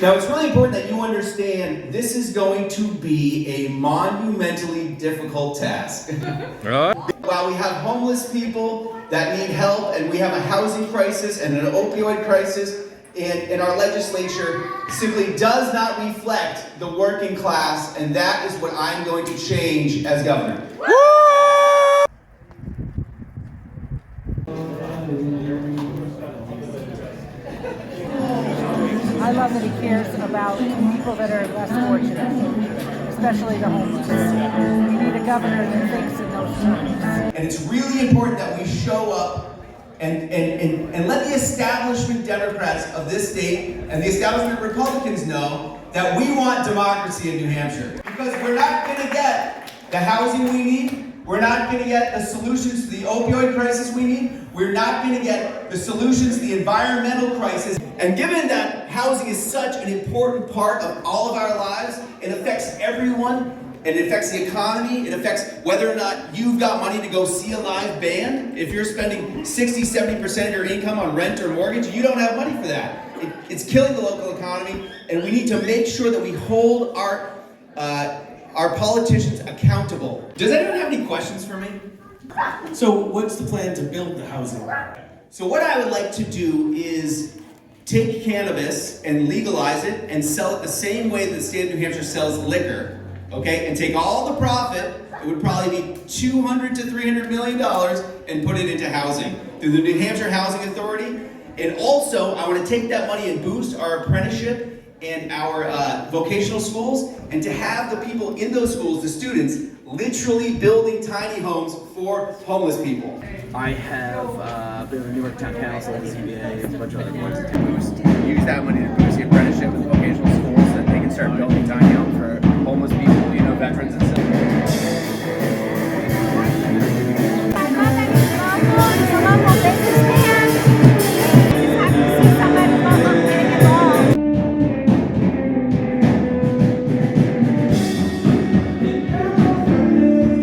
Now, it's really important that you understand this is going to be a monumentally difficult task. While we have homeless people that need help, and we have a housing crisis and an opioid crisis, and our legislature simply does not reflect the working class, and that is what I'm going to change as governor. I love that he cares about people that are less fortunate, especially the homeless. We need a governor that thinks in those terms. And it's really important that we show up and let the establishment Democrats of this state and the establishment Republicans know that we want democracy in New Hampshire. Because we're not going to get the housing we need. We're not going to get the solutions to the opioid crisis we need. We're not going to get the solutions to the environmental crisis. And given that housing is such an important part of all of our lives, it affects everyone, and it affects the economy, it affects whether or not you've got money to go see a live band. If you're spending 60, 70% of your income on rent or mortgage, you don't have money for that. It's killing the local economy, and we need to make sure that we hold our politicians accountable. Does anyone have any questions for me? So what's the plan to build the housing? So what I would like to do is take cannabis and legalize it and sell it the same way that the state of New Hampshire sells liquor, okay? And take all the profit, it would probably be $200 to $300 million, and put it into housing through the New Hampshire Housing Authority. And also, I want to take that money and boost our apprenticeship and our vocational schools, and to have the people in those schools, the students, literally building tiny homes for homeless people. I have been in the New York Town Council, the ZBA, and a bunch of other boards to use that money to boost the apprenticeship with vocational schools so that they can start building tiny homes for homeless people, veterans and stuff.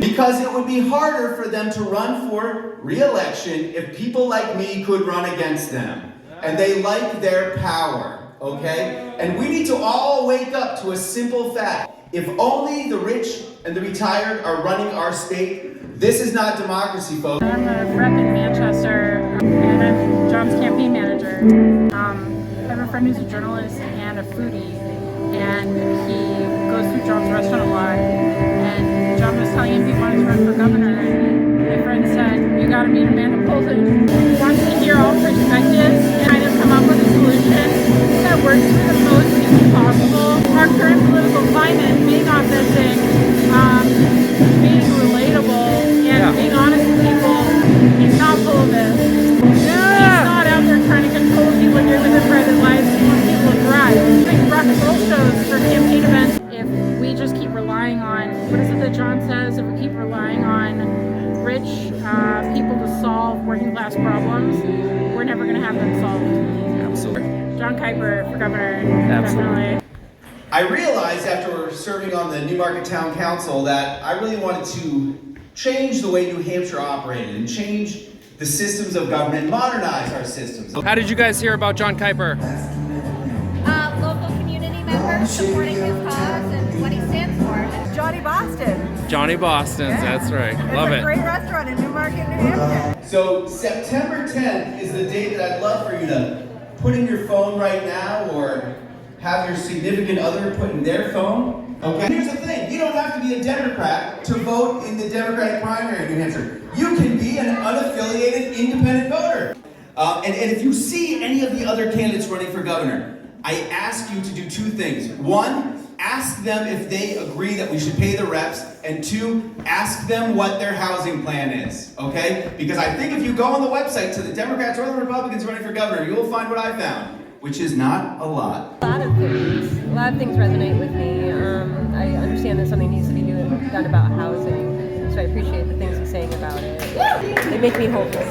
Because it would be harder for them to run for re-election if people like me could run against them. And they like their power, okay? And we need to all wake up to a simple fact. If only the rich and the retired are running our state, this is not democracy, folks. I'm a rep in Manchester, and I'm John's campaign manager. I have a friend who's a journalist and a foodie, and he goes through John's restaurant a lot. And John was telling him he wanted to run for governor, and my friend said, "You got to meet Amanda Bolton. He wants to hear all perspectives and kind of come up with a solution that works for the most people possible." Our current political climate, being authentic, being relatable, and being honest with people, he's not full of this. He's not out there trying to control people and live their private lives. He wants people to thrive. Doing rock and roll shows for campaign events. If we just keep relying on, what is it that John says, if we keep relying on rich people to solve working class problems, we're never going to have them solved. Absolutely. Jon Kiper for governor, Absolutely. definitely. I realized after serving on the Newmarket Town Council that I really wanted to change the way New Hampshire operated and change the systems of government, modernize our systems. How did you guys hear about Jon Kiper? Local community members supporting his cause and what he stands for. Johnny Boston. Johnny Boston's, that's right. Love It's a it. great restaurant in Newmarket, New Hampshire. So September 10th is the day that I'd love for you to put in your phone right now, or have your significant other put in their phone. Okay. Here's the thing, you don't have to be a Democrat to vote in the Democratic primary in New Hampshire. You can be an unaffiliated independent voter. And if you see any of the other candidates running for governor, I ask you to do two things. One, ask them if they agree that we should pay the reps, and two, ask them what their housing plan is, okay? Because I think if you go on the website to the Democrats or the Republicans running for governor, you will find what I found, which is not a lot. A lot of things resonate with me. I understand that something needs to be done about housing, so I appreciate the things he's saying about it. They make me hopeful.